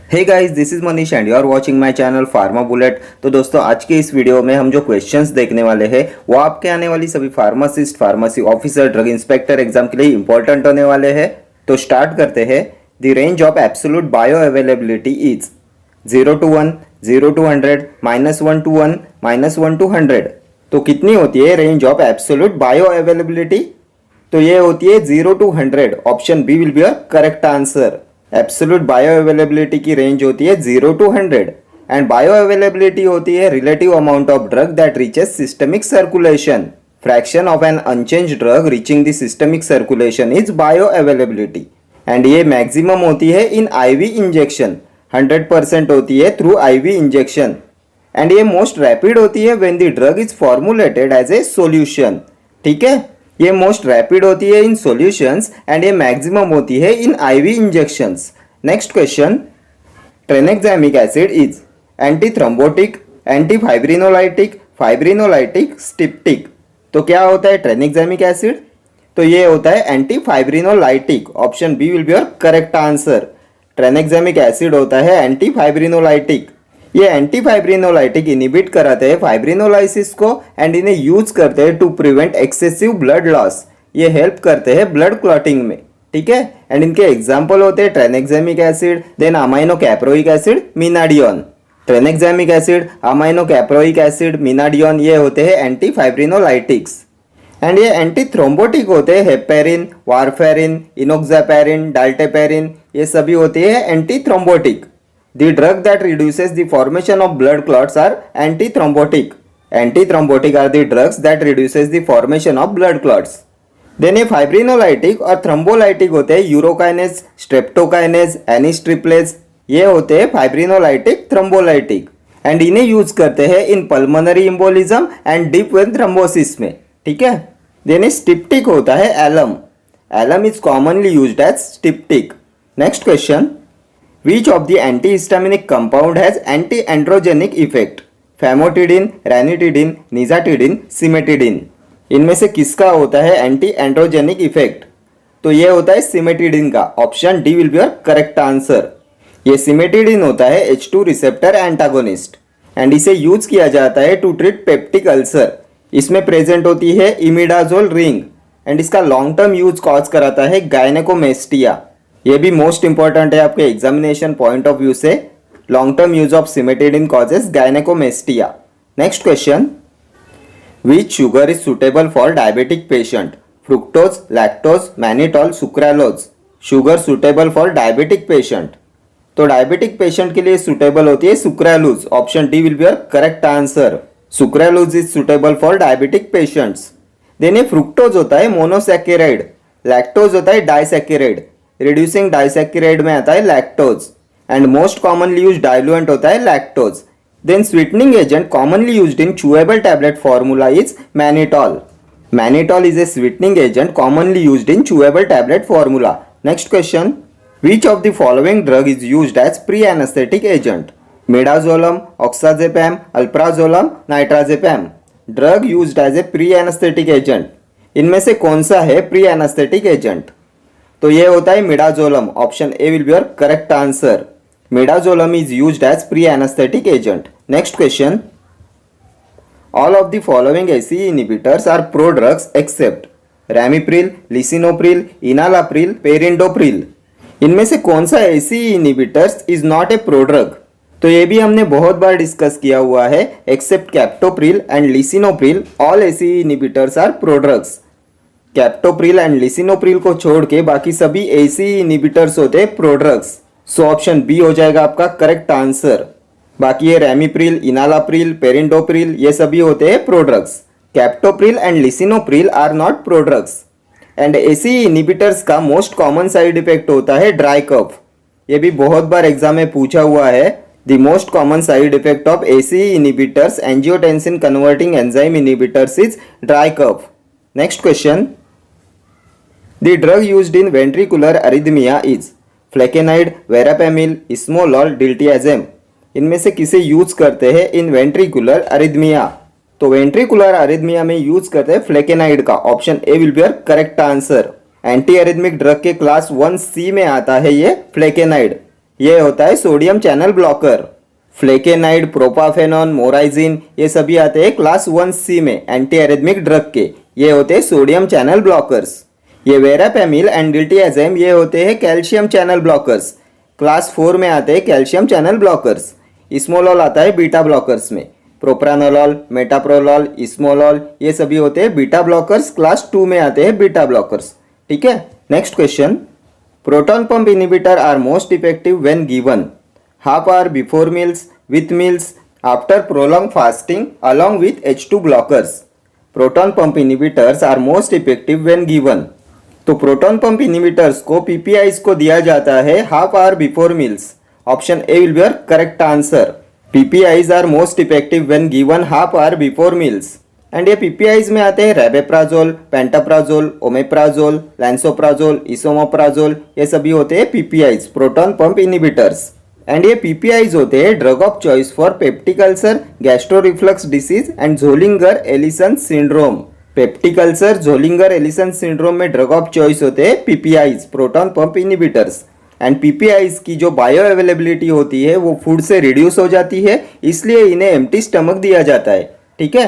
Hey guys, this is Manish and you are watching my channel Pharma Bullet. तो दोस्तों, आज के इस वीडियो में हम जो क्वेश्चंस देखने वाले हैं वो आपके आने वाली सभी pharmacist, pharmacy officer, drug inspector exam के लिए इंपॉर्टेंट होने वाले हैं। तो स्टार्ट करते हैं। The range of absolute bio availability is 0 to 1, 0 to 100, -1 to 1, -1 to 100। तो कितनी होती है range of absolute bioavailability? तो ये होती है 0 to 100। Option B will be your correct answer. Absolute bioavailability की रेंज होती है 0 to 100 एंड बायो अवेलेबिलिटी होती है relative amount of drug that reaches systemic circulation. Fraction of an unchange drug reaching the systemic circulation is bioavailability and ये maximum होती है in IV injection. 100% होती है थ्रू आईवी इंजेक्शन एंड ये most rapid होती है when the drug is formulated as a solution. ठीक है, ये मोस्ट रैपिड होती है इन सॉल्यूशंस एंड ये मैक्सिमम होती है in IV injections. Next question, ट्रेनेक्सामिक acid is anti thrombotic, anti फाइब्रिनोलाइटिक, फाइब्रिनोलाइटिक, styptic. तो क्या होता है ट्रेनेक्सामिक एसिड? तो ये होता है anti fibrinolytic. Option B will be your correct answer. Tranexamic acid होता है एंटी फाइब्रिनोलाइटिक। ये एंटी फाइब्रिनोलाइटिक इनिबिट कराते हैं फाइब्रिनोलाइसिस को एंड इन्हें यूज करते हैं to prevent excessive blood loss. ये हेल्प करते हैं ब्लड क्लॉटिंग में। ठीक है, एंड इनके एग्जांपल होते हैं tranexamic acid, then amino caproic acid, menadione. Tranexamic acid, amino caproic acid, menadione ये होते हैं एंटी फाइब्रिनोलाइटिक्स एंड ये एंटी थ्रोम्बोटिक होते हैं हेपेरिन, वारफेरिन, इनोक्सापेरिन, डाल्टेपेरिन, ये सभी होते हैं anti thrombotic. The drug that reduces the formation of blood clots are antithrombotic. Antithrombotic are the drugs that reduces the formation of blood clots. Then ये fibrinolytic और thrombolytic होते हैं यूरोकाइनेज, स्ट्रेप्टोकाइनेज, एनिस्ट्रिप्लेज, ये होते हैं fibrinolytic, thrombolytic एंड इन्हें use करते हैं in pulmonary embolism and deep vein thrombosis में। ठीक है, देन स्टिप्टिक होता है alum. Alum is commonly used as styptic. Next question, Which of the antihistaminic compound has anti-androgenic effect? Famotidine, ranitidine, nizatidine, cimetidine। इनमें से किसका होता है एंटी एंड्रोजेनिक इफेक्ट? तो ये होता है सिमेटिडिन का। Option D will be your correct answer. ये सिमेटिडिन होता है H2 रिसेप्टर एंटागोनिस्ट एंड इसे यूज किया जाता है टू ट्रीट पेप्टिक अल्सर। इसमें प्रेजेंट होती है इमिडाजोल रिंग एंड इसका लॉन्ग टर्म यूज कॉज कराता है गायनेकोमेस्टिया। ये भी मोस्ट इंपॉर्टेंट है आपके एग्जामिनेशन पॉइंट ऑफ व्यू से। Long term use of cimetidine causes gynaecomastia. Next question, which sugar is suitable for diabetic patient? Fructose, lactose, mannitol, sucralose. Sugar suitable for diabetic patient, तो diabetic patient के लिए suitable होती है sucralose. Option D will be your correct answer. Sucralose is suitable for diabetic patients. Then ये fructose होता है monosaccharide, lactose होता है डाइसैकेराइड, रिड्यूसिंग डाइसैकेराइड में आता है lactose and most commonly used diluent होता है lactose. Then sweetening agent commonly used in chewable tablet formula is mannitol. Mannitol is a sweetening agent commonly used in chewable tablet formula. Next question, which of the following drug is used as pre anaesthetic agent? Midazolam, oxazepam, alprazolam, nitrazepam. Drug used as a pre anaesthetic agent, इनमें से कौन सा है pre anaesthetic agent? तो ये होता है midazolam. Option A will be your correct answer. Midazolam is used as pre anaesthetic agent. Next question, all of the following ACE inhibitors are pro drugs except ramipril, lisinopril, enalapril, perindopril. इनमें से कौन सा ACE inhibitors is not a pro drug? तो ये भी हमने बहुत बार discuss किया हुआ है। Except captopril and lisinopril, all ACE inhibitors are pro drugs. Captopril and lisinopril को छोड़ के बाकी सभी ACE इनहिबिटर्स होते हैं प्रोड्रग्स। सो ऑप्शन बी हो जाएगा आपका करेक्ट आंसर। बाकी ये रैमिप्रिल, इनालाप्रिल, पेरिंडोप्रिल ये सभी होते हैं prodrugs. Captopril and lisinopril are not prodrugs and ACE inhibitors का मोस्ट कॉमन साइड इफेक्ट होता है ड्राई कफ। ये भी बहुत बार एग्जाम में पूछा हुआ है। The most common side effect of ACE inhibitors angiotensin converting enzyme inhibitors is dry cough. Next question, The drug used in ventricular arrhythmia is flecainide, verapamil, esmolol, diltiazem. इनमें से किसे यूज करते हैं इन वेंट्रिकुलर अरिथमिया? तो ventricular arrhythmia में use करते हैं flecainide का। Option A will be your correct answer. Anti arrhythmic drug के क्लास 1C में आता है ये फ्लेकेनाइड। ये होता है सोडियम चैनल ब्लॉकर। फ्लेकेनाइड, प्रोपाफेनॉन, मोराइजिन ये सभी आते हैं क्लास 1C में एंटी एरिथमिक ड्रग के। ये होते हैं सोडियम चैनल ब्लॉकर्स। ये वेरापेमिल एंड डिल्टियाज़ेम ये होते हैं कैल्शियम चैनल ब्लॉकर्स। क्लास 4 में आते हैं कैल्शियम चैनल ब्लॉकर्स। इस्मोलॉल आता है बीटा ब्लॉकर्स में। प्रोप्रानोलॉल, मेटाप्रोलॉल, इस्मोलॉल ये सभी होते हैं बीटा ब्लॉकर्स। क्लास 2 में आते हैं बीटा ब्लॉकर्स। ठीक है, next question. Proton pump inhibitor are most effective when given half hour before meals, with meals, after prolong fasting along with H2 blockers. Proton pump inhibitors are most effective when given. तो proton pump inhibitors को PPIs को दिया जाता है half hour before meals. Option A will be your correct answer. PPIs are most effective when given half hour before meals. And ये PPIs में आते हैं rabeprazole, pantoprazole, omeprazole, lansoprazole, esomeprazole ये सभी होते हैं PPIs, proton pump inhibitors. And ये PPIs होते हैं drug of choice for peptic ulcer, gastro reflux disease and Zollinger Ellison syndrome. Peptic ulcer, Zollinger Ellison syndrome में ड्रग ऑफ चॉइस होते हैं PPIs, proton pump inhibitors. And PPIs की जो bio availability होती है वो फूड से रिड्यूस हो जाती है, इसलिए इन्हें एम्प्टी स्टमक दिया जाता है। ठीक है,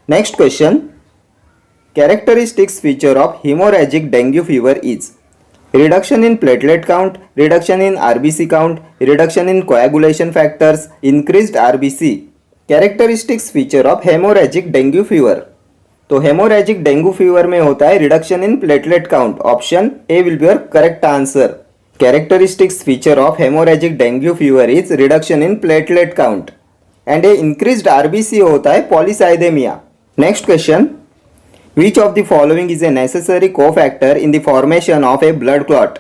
next question. Characteristics feature of haemorrhagic dengue fever is reduction in platelet count, reduction in RBC count, reduction in coagulation factors, increased RBC. Characteristics feature of hemorrhagic dengue fever. तो haemorrhagic dengue fever में होता है reduction in platelet count. Option A will be your correct answer. Characteristics feature of haemorrhagic dengue fever is reduction in platelet count. And a increased RBC होता है polycythaemia. Next question. Which of the following is a necessary cofactor in the formation of a blood clot?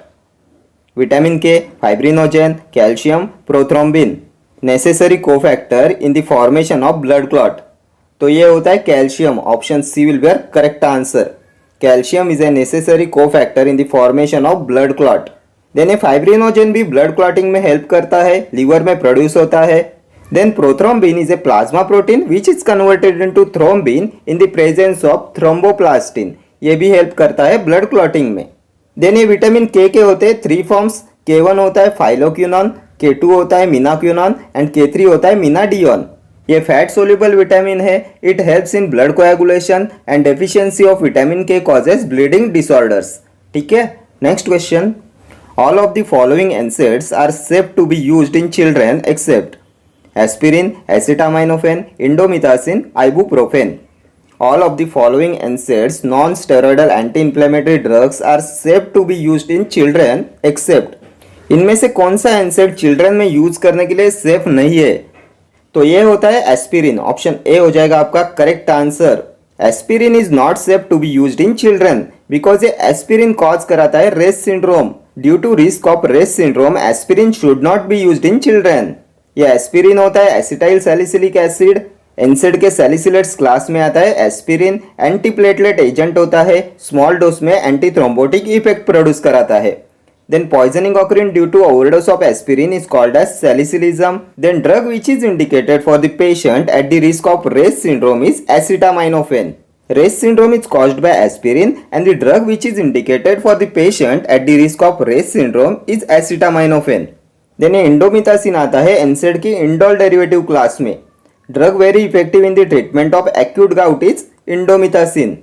Vitamin K, fibrinogen, calcium, prothrombin. Necessary cofactor in the formation of blood clot. तो ये होता है calcium. Option C will be correct answer. Calcium is a necessary cofactor in the formation of blood clot. Then a fibrinogen भी blood clotting में help करता है, liver में produce होता है। Then prothrombin is a plasma protein which is converted into thrombin in the presence of thromboplastin. ये भी help करता है ब्लड क्लॉटिंग में। देन ये विटामिन के होते हैं 3 फॉर्म्स। K1 होता है फाइलोक्यूनॉन, K2 होता है मीनाक्यूनॉन एंड K3 होता है मीनाडियोन। ये फैट सोल्यूबल विटामिन है। It helps in blood coagulation and deficiency of vitamin K causes bleeding disorders. ठीक है, next question. All of the following NSAIDs are safe to be used in children except aspirin, acetaminophen, indomethacin, ibuprofen. All of the following NSAIDs, non-steroidal anti-inflammatory drugs, are safe to be used in children except इनमें से कौन सा NSAID children में use करने के लिए safe नहीं है? तो ये होता है एस्पिरिन। ऑप्शन ए हो जाएगा आपका correct answer. Aspirin is not safe to be used in children because ये एस्पिरिन कॉज कराता है Reye's syndrome. Due to risk of Reye's syndrome aspirin should not be used in children. ये aspirin होता है acetyl salicylic acid. एनसेड के salicylates class में आता है। एस्पिरिन एंटीप्लेटलेट एजेंट होता है, स्मॉल डोज में एंटी थ्रोम्बोटिक इफेक्ट प्रोड्यूस कराता है। Then poisoning occurring due to overdose of aspirin is called as salicylism. Then drug which is indicated for the patient at the risk of Ray's syndrome is acetaminophen. Ray's syndrome is caused by aspirin and the drug which is indicated for the patient at the risk of Ray's syndrome is acetaminophen. Then indomethacin आता है NSAID की indol derivative class में. Drug very effective in the treatment of acute gout is indomethacin.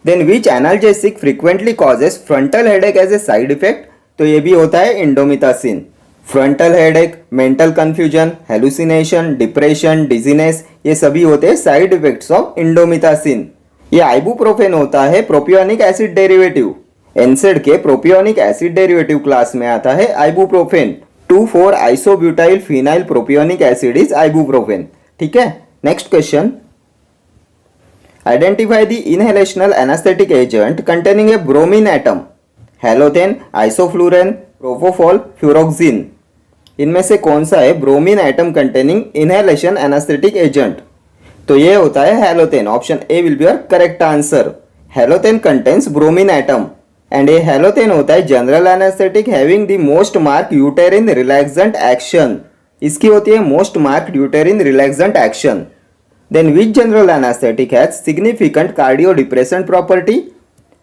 Then which analgesic frequently causes frontal headache as a side effect? तो ये भी होता है indomethacin. Frontal headache, mental confusion, hallucination, depression, dizziness ये सभी होते हैं साइड इफेक्ट्स ऑफ इंडोमिथासिन। ये आइबुप्रोफेन होता है प्रोपियोनिक एसिड डेरिवेटिव। एनसेड के प्रोपियोनिक एसिड डेरिवेटिव क्लास में आता है ibuprofen. 2,4 isobutyl phenyl propionic acid is ibuprofen. ठीक है, next question. Identify the inhalational anaesthetic agent containing a bromine atom. Halothane, isoflurane, propofol, fluroxene. इनमें से कौन सा है bromine atom containing inhalation anaesthetic agent? तो ये होता है halothane. Option A will be your correct answer. Halothane contains bromine atom and ये हेलोथेन होता है general anaesthetic having the most mark uterine relaxant action. इसकी होती है most mark uterine relaxant action. Then which general anaesthetic has significant cardio depressant property?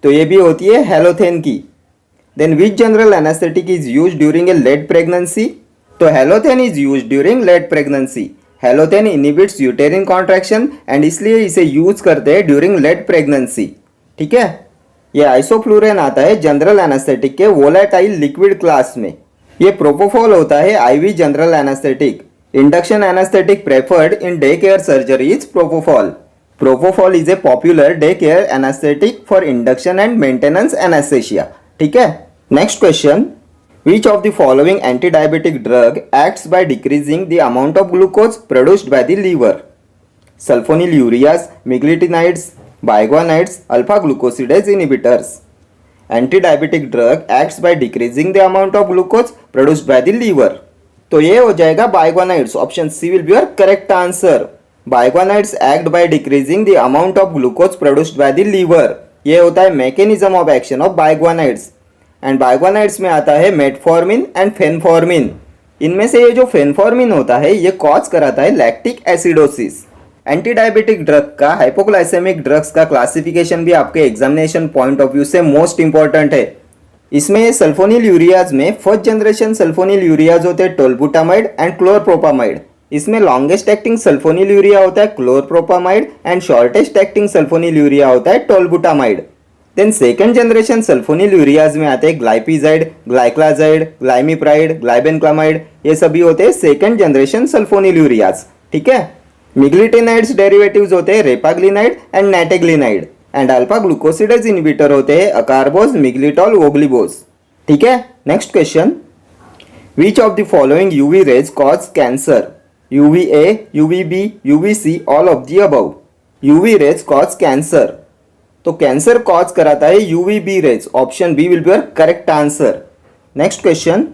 तो ये भी होती है हेलोथेन की। Then which general anesthetic is used during a late pregnancy? तो halothane is use during late pregnancy. Halothane inhibits uterine contraction and इसलिए इसे use करते हैं ड्यूरिंग लेट प्रेगनेंसी। ठीक है, ये आइसोफ्लूरेन आता है जनरल एनेस्थेटिक के वोलेटाइल लिक्विड क्लास में। ये प्रोपोफॉल होता है IV general anaesthetic. Induction anaesthetic preferred in day care surgery is propofol. Propofol is a popular day care anaesthetic for induction and maintenance anaesthesia. ठीक है, next question, which of the following anti-diabetic drug acts by decreasing the amount of glucose produced by the liver? Sulfonylureas, miglitinides, biguanides, alpha-glucosidase inhibitors. Anti-diabetic drug acts by decreasing the amount of glucose produced by the liver. तो ये हो जाएगा biguanides. Option C will be your correct answer. Biguanides act by decreasing the amount of glucose produced by the liver. ये होता है mechanism of action of biguanides. And बाइगोनाइड्स में आता है मेटफॉर्मिन एंड फेनफॉर्मिन। इनमें से ये जो फेनफॉर्मिन होता है ये कॉज कराता है lactic acidosis. Anti diabetic drug का हाइपोग्लाइसेमिक ड्रग्स का क्लासिफिकेशन भी आपके एग्जामिनेशन पॉइंट ऑफ व्यू से मोस्ट इंपॉर्टेंट है। इसमें सल्फोनिल यूरियाज में फर्स्ट जनरेशन सल्फोनिल यूरियाज होते हैं टोल्बुटामाइड एंड क्लोरप्रोपामाइड। इसमें लॉन्गेस्ट एक्टिंग सल्फोनिल यूरिया होता है chlorpropamide and shortest acting sulfonylurea होता है tolbutamide. Then second generation sulfonylureas में आते हैं ग्लाइपिजाइड, ग्लाइक्लाजाइड, ग्लाइमिप्राइड, ग्लाइबेनक्लामाइड, ये सभी होते हैं सेकेंड जनरेशन सल्फोनिल यूरियाज। ठीक है, मिग्लिटिनाइड्स डेरिवेटिव्स होते हैं repaglinide and nateglinide and alpha glucosidase inhibitor होते हैं अकारबोज, मिग्लिटॉल, वोग्लिबोज। ठीक है, next question, which of the following UV rays cause cancer? UVA, UVB, UVC, all of the above. UV rays cause cancer, तो cancer cause कराता है UVB rays. Option B will be your correct answer. Next question,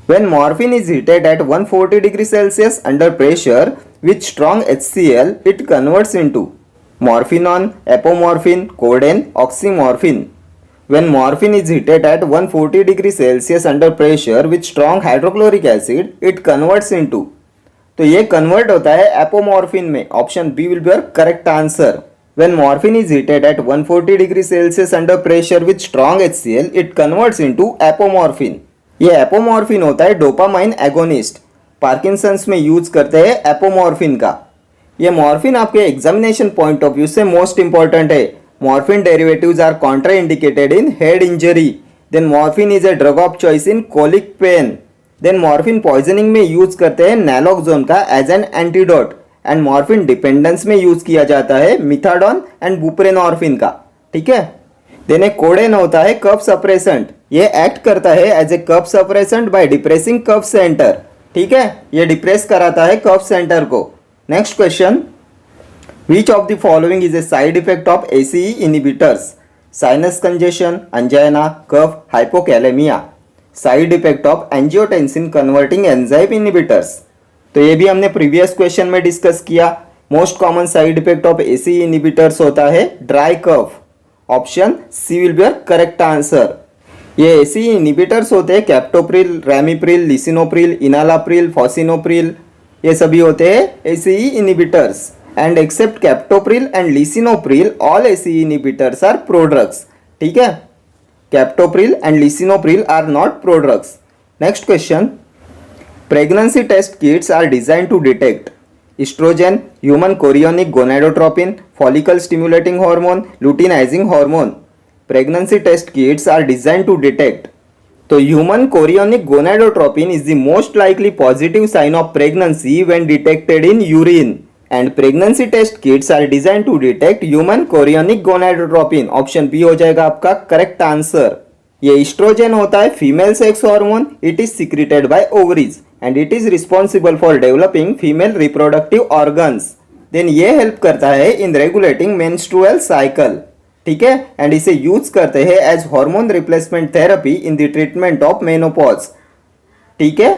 when morphine is heated at 140 degree Celsius under pressure with strong HCl it converts into morphinone, apomorphine, codeine, oxymorphone. When morphine is heated at 140 degree Celsius under pressure with strong hydrochloric acid it converts into, तो ये convert होता है apomorphine में। Option B will be your correct answer. When morphine is heated at 140 degree Celsius under pressure with strong HCl, it converts into apomorphine. ये apomorphine होता है dopamine agonist. Parkinson's में use करते हैं एपोमॉर्फिन का। ये मॉर्फिन आपके एग्जामिनेशन पॉइंट ऑफ व्यू से मोस्ट इंपॉर्टेंट है। Morphine derivatives are contraindicated in head injury. Then morphine is a drug of choice in colic pain. Then morphine poisoning में use करते हैं नैलोक्सोन का as an antidote and morphine dependence में use किया जाता है मिथाडोन and buprenorphine का। ठीक है, देन एक कोडेन होता है कफ सप्रेसेंट। ये एक्ट करता है as a cough suppressant by depressing cough centre. ठीक है, ये डिप्रेस कराता है कफ सेंटर को। Next question, which of the following is a side effect of ACE inhibitors? Sinus congestion, angina, cough, hypokalaemia. Side effect of angiotensin converting enzyme inhibitors, तो ये भी हमने प्रीवियस क्वेश्चन में डिस्कस किया। Most common side effect of ACE inhibitors होता है dry cough. Option C will be your correct answer. ये ACE inhibitors होते हैं captopril, ramipril, lisinopril, enalapril, fosinopril, ये सभी होते हैं ACE inhibitors. And except captopril and lisinopril all ACE inhibitors are prodrugs. ठीक है, captopril and lisinopril are not prodrugs. Next question, pregnancy test kits are designed to detect estrogen, human chorionic gonadotropin, follicle stimulating hormone, luteinizing hormone. Pregnancy test kits are designed to detect, तो human chorionic gonadotropin is the most likely positive sign of pregnancy when detected in urine, and pregnancy test kits are designed to detect human chorionic gonadotropin. Option B हो जाएगा आपका correct answer. ये oestrogen होता है female sex hormone. It is secreted by ovaries and it is responsible for developing female reproductive organs. Then ये help करता है इन regulating menstrual cycle. ठीक है, एंड इसे यूज करते हैं as hormone replacement therapy in the treatment of menopause. ठीक है,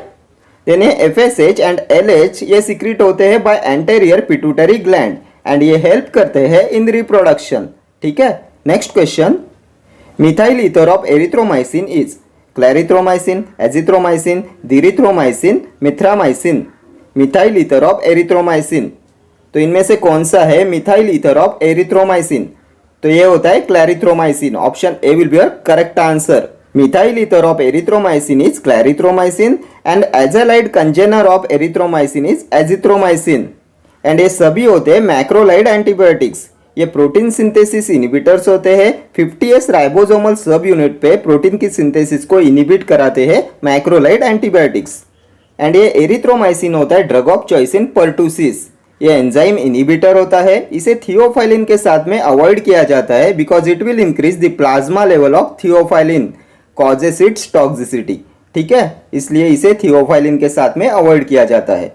देन ये FSH एंड LH ये सीक्रेट होते हैं by anterior pituitary gland and ये हेल्प करते हैं इन रिप्रोडक्शन। ठीक है, next question, methyl ether of erythromycin is clarithromycin, azithromycin, dirithromycin, mithramycin. Methyl ether of erythromycin, तो इनमें से कौन सा है मिथाइल ईथर ऑफ एरिथ्रोमाइसिन? तो ये होता है clarithromycin. Option A will be your correct answer. Methyl ether of erythromycin is clarithromycin and azalide congener of erythromycin is azithromycin. And ये सभी होते हैं मैक्रोलाइड एंटीबायोटिक्स। ये प्रोटीन सिंथेसिस इनिबिटर्स होते हैं। 50S राइबोसोमल सब यूनिट पे प्रोटीन की सिंथेसिस को इनिबिट कराते हैं मैक्रोलाइड एंटीबायोटिक्स। एंड ये एरिथ्रोमाइसिन होता है drug of choice in pertussis. ये एंजाइम इनिबिटर होता है। इसे थियोफाइलिन के साथ में अवॉइड किया जाता है because it will increase the plasma level of theophylline causes it's toxicity. ठीक है, इसलिए इसे थियोफाइलिन के साथ में अवॉइड किया जाता है।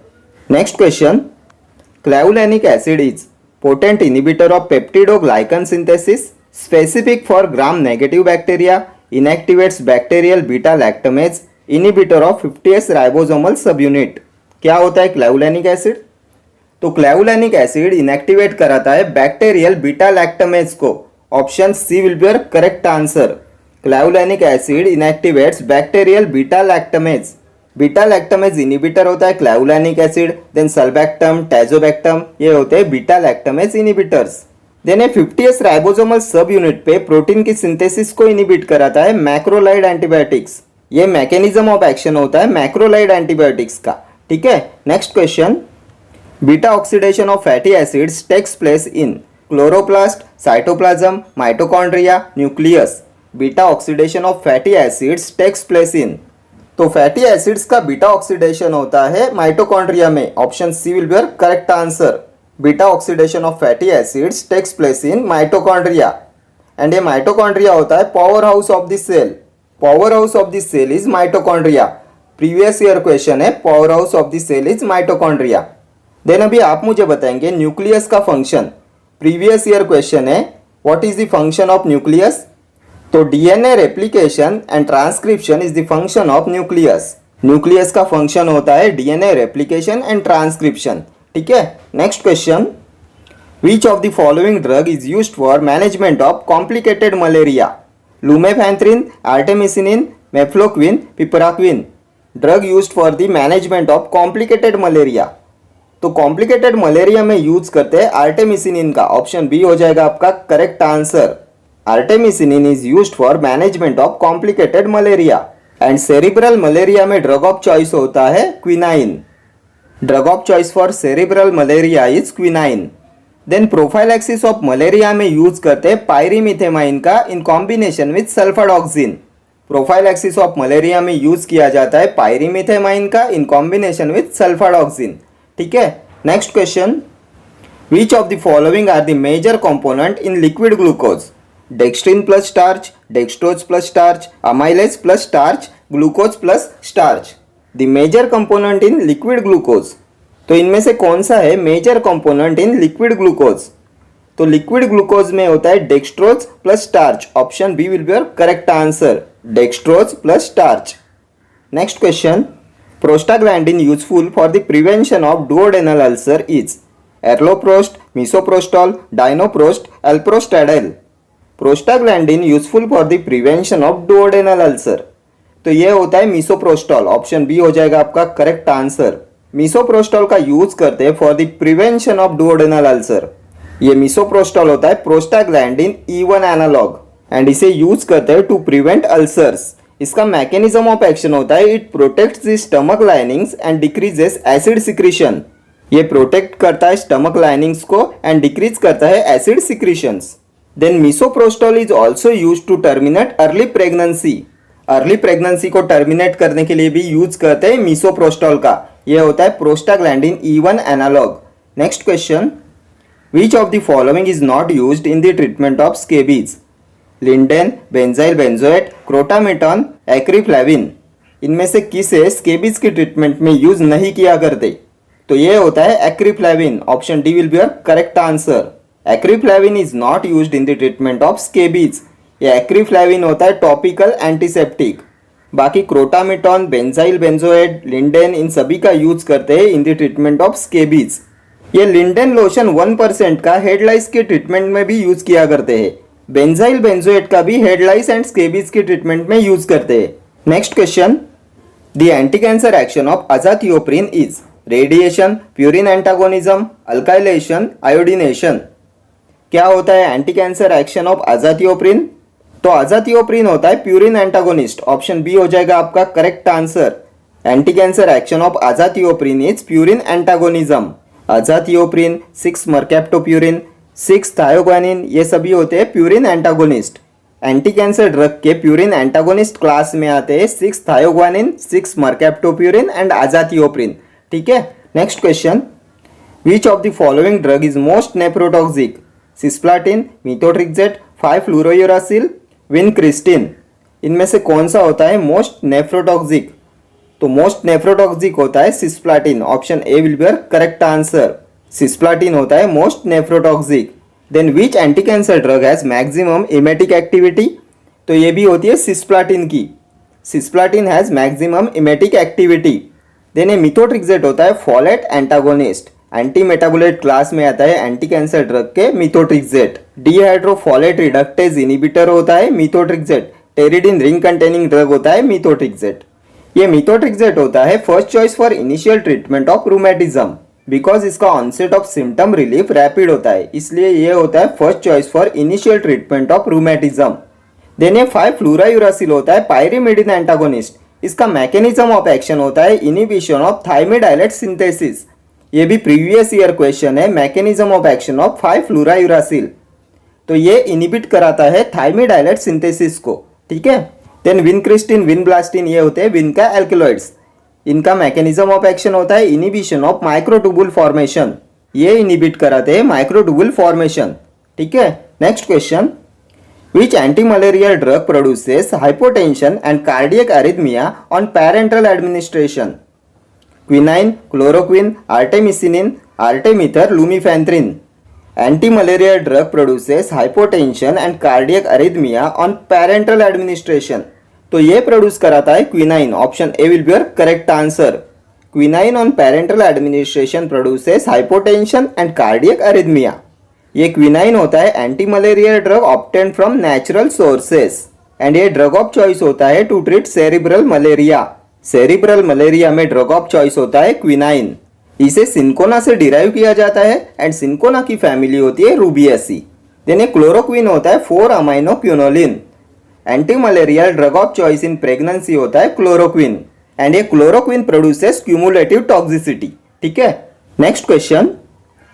Next question, clavulanic acid is potent inhibitor of peptidoglycan synthesis, specific for gram negative bacteria, inactivates bacterial beta lactamase, inhibitor of 50S ribosomal subunit. क्या होता है क्लैवुलैनिक एसिड? तो क्लैवुलैनिक एसिड इनएक्टिवेट कराता है bacterial beta lactamase को। Option C will be your correct answer. Clavulanic acid inactivates bacterial beta lactamase. Beta lactamase inhibitor होता है clavulanic acid. Then sulbactam, tazobactam, ये होते हैं बीटा लैक्टमेज इनिबिटर्स। देन ये 50S ribosomal सब यूनिट पे protein की सिंथेसिस को इनिबिट कराता है मैक्रोलाइड एंटीबायोटिक्स। ये मैकेनिज्म ऑफ एक्शन होता है मैक्रोलाइड एंटीबायोटिक्स का। ठीक है, next question, beta oxidation of fatty acids takes place in chloroplast, cytoplasm, mitochondria, nucleus. Beta oxidation of fatty acids takes place in, तो फैटी एसिड्स का beta oxidation होता है mitochondria में। Option C will be your correct answer. Beta oxidation of fatty acids takes place in mitochondria. And ये mitochondria होता है power house of the cell. Power house of the cell is mitochondria. Previous year question है, power house of the cell is mitochondria. Then अभी आप मुझे बताएंगे nucleus का function. Previous year question है, what is the function of nucleus? तो DNA replication and transcription is the function of nucleus. Nucleus का function होता है डीएनए रेप्लिकेशन एंड ट्रांसक्रिप्शन। ठीक है, next question, which of the following drug is used for management of complicated malaria? Lumefantrine, artemisinin, mefloquine, piperaquine. Drug used for the management of complicated malaria. तो complicated malaria में use करते हैं artemisinin का। Option B हो जाएगा आपका correct answer. Artemisinin is used for management of complicated malaria. And cerebral malaria में drug of choice होता है quinine. Drug of choice for cerebral malaria is quinine. Then prophylaxis of malaria में use करते हैं pyrimethamine का इन combination with sulfadoxine. Prophylaxis of malaria में use किया जाता है पायरिमिथेमाइन का इन कॉम्बिनेशन विद सल्फाडॉक्सिन। ठीक है, next question, which of the following are the major component in liquid glucose? Dextrin plus starch, dextrose plus starch, amylase plus starch, glucose plus starch. The major component in liquid glucose, तो इनमें से कौन सा है major component in liquid glucose? तो liquid glucose में होता है dextrose plus starch. Option B will be your correct answer, dextrose plus starch. Next question, prostaglandin useful for the prevention of duodenal ulcer is erloprost, misoprostol, dinoprost, alprostadil. Prostaglandin useful for the prevention of duodenal ulcer, तो ये होता है मिसोप्रोस्टॉल। Option B हो जाएगा आपका correct answer. मिसोप्रोस्टॉल का use करते हैं for the prevention of duodenal ulcer. ये मिसोप्रोस्टॉल होता है प्रोस्टाग्लैंडिन E1 एनालॉग एंड इसे यूज करते हैं टू प्रिवेंट अल्सर्स। इसका मैकेनिज्म ऑफ एक्शन होता है it protects the stomach linings and decreases acid secretion. ये प्रोटेक्ट करता है स्टमक लाइनिंग्स को एंड डिक्रीज करता है acid secretions. Then misoprostol is also use to terminate early pregnancy. Early pregnancy को टर्मिनेट करने के लिए भी यूज करते हैं मिसोप्रोस्टॉल का। यह होता है prostaglandin E1 analogue. Next question, which of the following is not used in the treatment of scabies? Lindane, benzyl benzoate, crotamiton, acriflavine. इनमें से किसे स्केबीज की ट्रीटमेंट में यूज नहीं किया करते? तो ये होता है acriflavine. Option D will be your correct answer. Acriflavine is not used in the treatment of scabies. ये एक्रीफ्लैविन होता है टॉपिकल एंटीसेप्टिक। बाकी क्रोटामेटॉन, बेंजाइल बेंजोएट, लिंडेन, इन सभी का यूज करते हैं in the treatment of scabies. ये लिंडेन लोशन 1% का हेड लाइस के ट्रीटमेंट में भी यूज किया करते हैं। बेंजाइल बेंजोएट का भी हेड लाइस एंड स्केबीज की ट्रीटमेंट में यूज करते हैं। Next question, the anti cancer action of azathioprine is radiation, purine antagonism, alkylation, iodination. क्या होता है anti cancer action of azathioprine? तो आजाथियोप्रिन होता है प्यूरिन एंटागोनिस्ट, ऑप्शन बी हो जाएगा आपका correct answer. Anti cancer action of azathioprine is purine antagonism. Azathioprine, 6 mercaptopurine, 6 thioguanine, ये सभी होते हैं purine antagonist. Anti cancer drug के प्यूरिन एंटागोनिस्ट क्लास में आते हैं 6 थायोग्वानिन, 6 मर्कैप्टोप्यूरिन एंड आजाथियोप्रिन। ठीक है, next question, which of the following drug is most nephrotoxic? Cisplatin, methotrexate, five fluorouracil, vincristine. इनमें से कौन सा होता है मोस्ट नेफ्रोटॉक्सिक? तो मोस्ट नेफ्रोटॉक्सिक होता है cisplatin, option A will be your correct answer. Cisplatin होता है most nephrotoxic. Then which anti cancer drug has maximum emetic activity? तो ये भी होती है सिस्प्लाटिन की। Cisplatin has maximum emetic activity. Then ये मिथोट्रिक्सेट होता है folate antagonist, anti metabolite class में आता है एंटी कैंसर ड्रग के मिथोट्रिक्सेट। डीहाइड्रोफॉलेट रिडक्टेज इनिबिटर होता है methotrexate. Pteridine ring containing drug होता है मिथोट्रिक्सेट। ये मिथोट्रिक्सेट होता है first choice for initial treatment of rheumatism, because इसका onset of symptom relief rapid होता है, इसलिए ये होता है first choice for initial treatment of rheumatism. Then ये 5-फ्लूरोयूरासिल होता है पायरिमिडिन एंटागोनिस्ट। इसका मैकेनिज्म ऑफ एक्शन होता है inhibition of thymidylate synthesis. ये भी प्रीवियस ईयर क्वेश्चन है, mechanism of action of five fluorouracil. तो ये इनिबिट कराता है थायमिड आइलेट सिंथेसिस को। ठीक है, देन विनक्रिस्टिन, विनब्लास्टिन, ये होते हैं विन का एल्केलॉइड्स। इनका मैकेनिज्म ऑफ एक्शन होता है इनिबिशन ऑफ माइक्रोटूबुल फॉर्मेशन। ये इनिबिट कराते हैं माइक्रोटूबुल फॉर्मेशन। ठीक है, next question, which anti malarial drug produces hypotension and cardiac arrhythmia on parenteral administration? Quinine, chloroquine, artemisinin, artemether, lumefantrine. Anti malaria drug produces hypotension and cardiac arrhythmia on parental administration. तो ये produce कराता है quinine, option A will be your correct answer. Quinine on parenteral administration produces hypotension and cardiac arrhythmia. ये quinine होता है anti malaria drug obtain from natural sources and ये drug of choice होता है to treat cerebral malaria. Cerebral malaria में drug of choice होता है quinine. इसे सिंकोना से डिराइव किया जाता है एंड सिंकोना की फैमिली होती है रूबिएसी। देन ये क्लोरोक्विन होता है four aminoquinoline. Anti malarial drug of choice in pregnancy होता है क्लोरोक्विन एंड ये क्लोरोक्विन प्रोड्यूसेस क्यूमुलेटिव टॉक्सिसिटी। ठीक है, next question,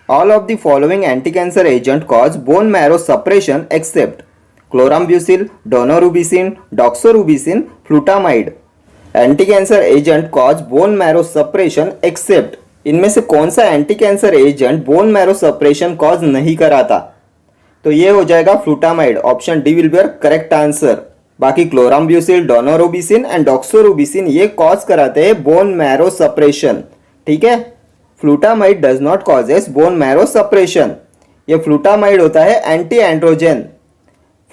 all of the following anti cancer agent cause bone marrow suppression except chlorambucil, daunorubicin, doxorubicin, flutamide. Anti cancer agent cause bone marrow suppression except, इनमें से कौन सा anti cancer agent bone marrow suppression cause नहीं कराता? तो ये हो जाएगा flutamide, option D will be your correct answer. बाकी क्लोराम्ब्यूसिल, डोनोरुबिसिन एंड डॉक्सोरुबिसिन ये कॉज कराते हैं बोन मैरो सप्रेशन। ठीक है, flutamide does not causes bone marrow suppression. ये फ्लूटामाइड होता है एंटी एंड्रोजन।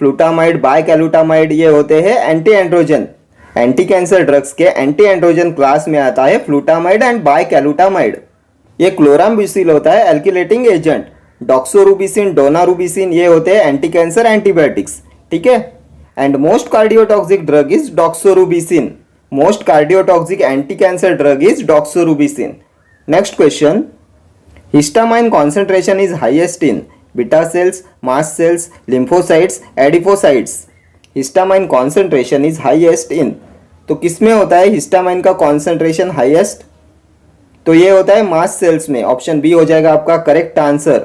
फ्लूटामाइड, बाइकैलुटामाइड ये होते हैं anti androgen. Anti cancer drugs के एंटी एंड्रोजन क्लास में आता है फ्लूटामाइड एंड बाइकैलुटामाइड। ये क्लोराम्ब्यूसिल होता है एल्किलेटिंग एजेंट। डॉक्सोरुबिसिन, डोनारुबिसिन ये होते हैं एंटी कैंसर एंटीबायोटिक्स। ठीक है, and most cardiotoxic drug is doxorubicin. Most cardiotoxic anti cancer drug is doxorubicin. Next question, histamine concentration is highest in beta cells, mast cells, lymphocytes, adipocytes. Histamine concentration is highest in, तो किसमें होता है histamine का concentration highest? तो ये होता है mast cells में, ऑप्शन बी हो जाएगा आपका correct answer.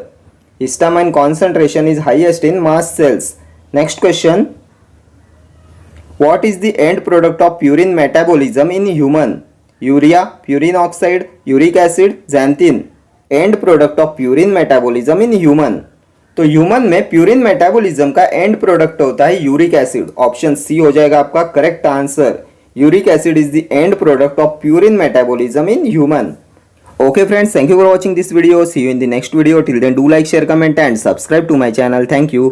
Histamine concentration is highest in mast cells. Next question, what is the end product of purine metabolism in human? Urea, purine oxide, uric acid, xanthine। End product of purine metabolism in human, तो human में purine metabolism का end product होता है uric acid, option C हो जाएगा आपका correct answer. Uric acid is the end product of purine metabolism in human. Okay friends, thank you for watching this video. See you in the next video. Till then, do like, share, comment and subscribe to my channel. Thank you.